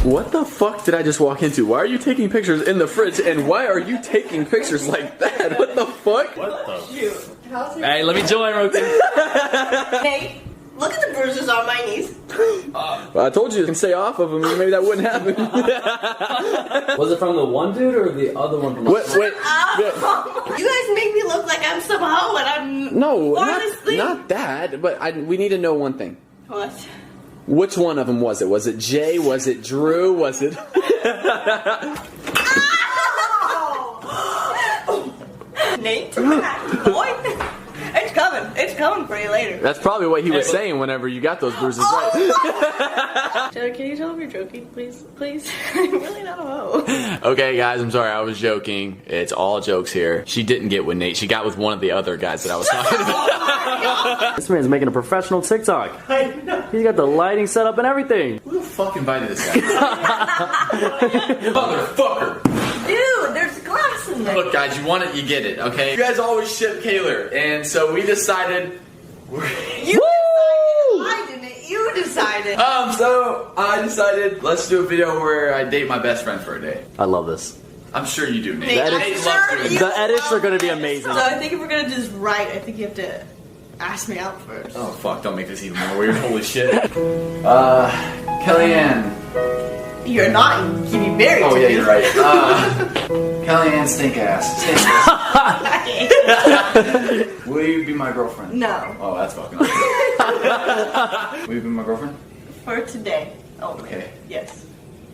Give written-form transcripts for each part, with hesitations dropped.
What the fuck did I just walk into? Why are you taking pictures in the fridge, and why are you taking pictures like that? What the fuck? What the? Shoot. Hey, let me join real quick. Hey, look at the bruises on my knees. Well, I told you to stay off of them, maybe that wouldn't happen. Was it from the one dude or the other one? From Wait. You guys make me look like I'm some hoe and I'm No, honestly not that, but we need to know one thing. What? Which one of them was it? Was it Jay? Was it Drew? Was it... Nate, boy. It's coming for you later. That's probably what he was saying whenever you got those bruises, right? Joe, can you tell if you're joking, please? Please? I'm really not a hoe. Okay, guys, I'm sorry, I was joking. It's all jokes here. She didn't get with Nate. She got with one of the other guys that I was talking about. This man's making a professional TikTok. I know. He's got the lighting set up and everything. Who the fuck invited this guy? Motherfucker! Dude, there's glass in there. Look, guys, you want it, you get it, okay? You guys always ship Tayler, and so we decided... You decided. I didn't. You decided. So I decided, let's do a video where I date my best friend for a day. I love this. I'm sure you do, Nate. Nate, Nate loves doing this. The edits are going to be amazing. So I think if we're gonna do this right, I think you have to ask me out first. Oh fuck, don't make this even more weird. Holy shit. Kellyanne. You're not. You'd be married to Oh yeah, me. you're right. Kellyanne stink ass. Will you be my girlfriend? No. Oh, that's fucking awesome. Will you be my girlfriend? For today. Oh, Okay. Yes.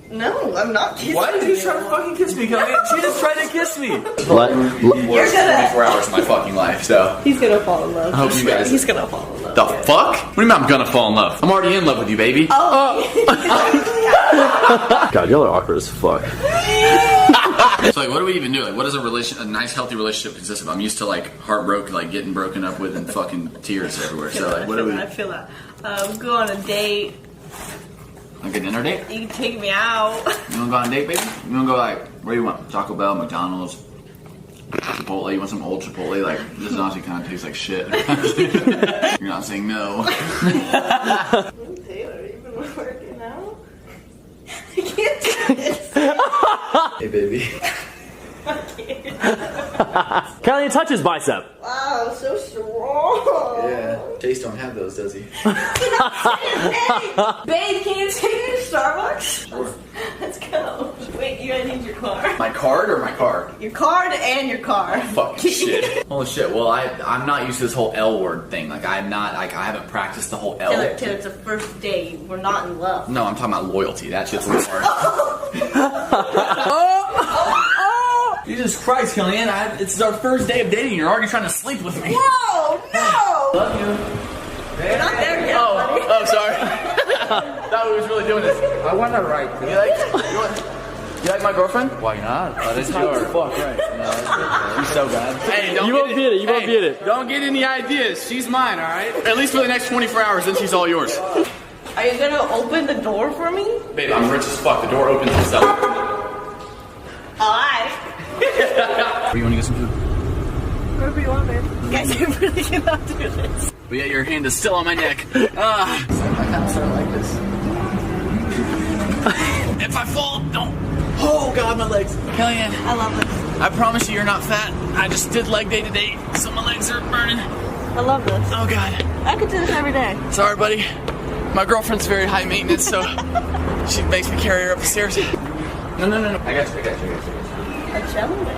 No, I'm not kissing Why did you you. try to fucking kiss me, Kellyanne? She just tried to kiss me. You're gonna. 24 hours of my fucking life, so. He's gonna fall in love. I hope you guys. He's gonna fall in love. The fuck? What do you mean I'm gonna fall in love? I'm already in love with you, baby. Oh. God, y'all are awkward as fuck. So like, what do we even do? Like, what does a nice, healthy relationship consist of? I'm used to like heartbroken, like getting broken up with and fucking tears everywhere. So like, what do we? I feel that. Go on a date. Like a dinner date? You can take me out. You wanna go on a date, baby? You wanna go like, where do you want? Taco Bell, McDonald's, Chipotle? You want some old Chipotle? Like, this honestly kind of tastes like shit. You're not saying no. Taylor, you've been working out? I can't do this. Hey, baby. I can't. Kellyanne, touch his bicep. Wow, so strong. Yeah. Chase don't have those, does he? Hey, babe, can you take me to Starbucks? Sure. Let's go. Wait, you gotta need your car. My card or my car? Your card and your car. Fucking shit. Holy shit. Well, I'm not used to this whole L word thing. Like, I haven't practiced the whole L. Taylor, it's a first date. We're not in love. No, I'm talking about loyalty. That shit's a little hard. Jesus Christ, Kellyanne, it's our first day of dating. You're already trying to sleep with me. Whoa, no! Love you. We're not there yet, buddy. Oh, sorry. Thought we was really doing this. I want to write. You like my girlfriend? Why not? That is yours. Fuck right. You're so bad. Hey, don't You won't get it. You won't get it. Don't get any ideas. She's mine, all right? At least for the next 24 hours, then she's all yours. Are you gonna open the door for me? Babe, I'm rich as fuck. The door opens itself. Alright. Where you want to get some food? Whatever you want, babe. You guys are really gonna do this. But yeah, your hand is still on my neck. I kind of start like this. If I fall, don't. Oh God, my legs. Kellyanne, I love this. I promise you, you're not fat. I just did leg day today, so my legs are burning. I love this. Oh God. I could do this every day. Sorry, buddy. My girlfriend's very high maintenance, so she makes me carry her up the stairs. No. I got you. A gentleman.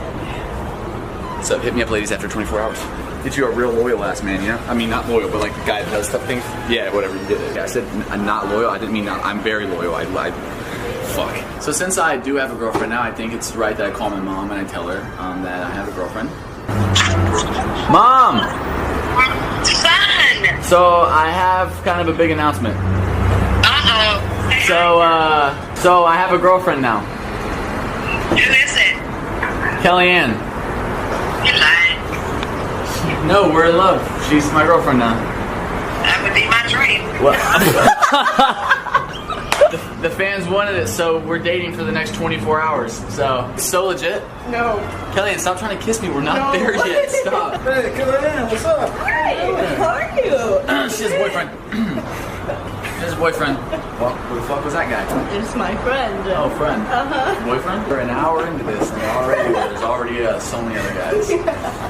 So hit me up, ladies, after 24 hours. Get you a real loyal ass man, you know? I mean, not loyal, but like the guy that does stuff things. Yeah, whatever you did it. Yeah, I said I'm not loyal. I didn't mean not. I'm very loyal. I fuck. So since I do have a girlfriend now, I think it's right that I call my mom and I tell her that I have a girlfriend. Mom! Son! So I have kind of a big announcement. Uh-oh. So I have a girlfriend now. Who is it? Kellyanne. You lying. No, we're in love. She's my girlfriend now. That would be my dream. What? The fans wanted it, so we're dating for the next 24 hours. So, it's so legit. No. Kellyanne, stop trying to kiss me. We're not there yet. Stop. Hey, Kellyanne, what's up? Hi, how are you? She has a boyfriend. She has a boyfriend. Who the fuck was that guy? It's my friend. Oh, friend. Uh-huh. Boyfriend? We're an hour into this, and there's already so many other guys.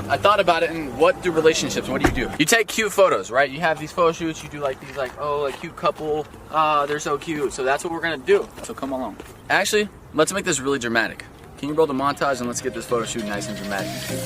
I thought about it, and what do you do? You take cute photos, right? You have these photo shoots, you do like these, like, oh, like cute couple, they're so cute. So that's what we're gonna do. So come along. Actually, let's make this really dramatic. Can you roll the montage and let's get this photo shoot nice and dramatic and cute.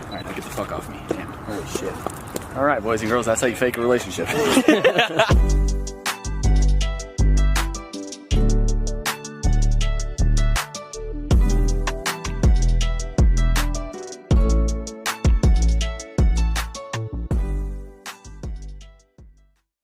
Alright, now get the fuck off me. Damn. Holy shit. Alright, boys and girls, that's how you fake a relationship.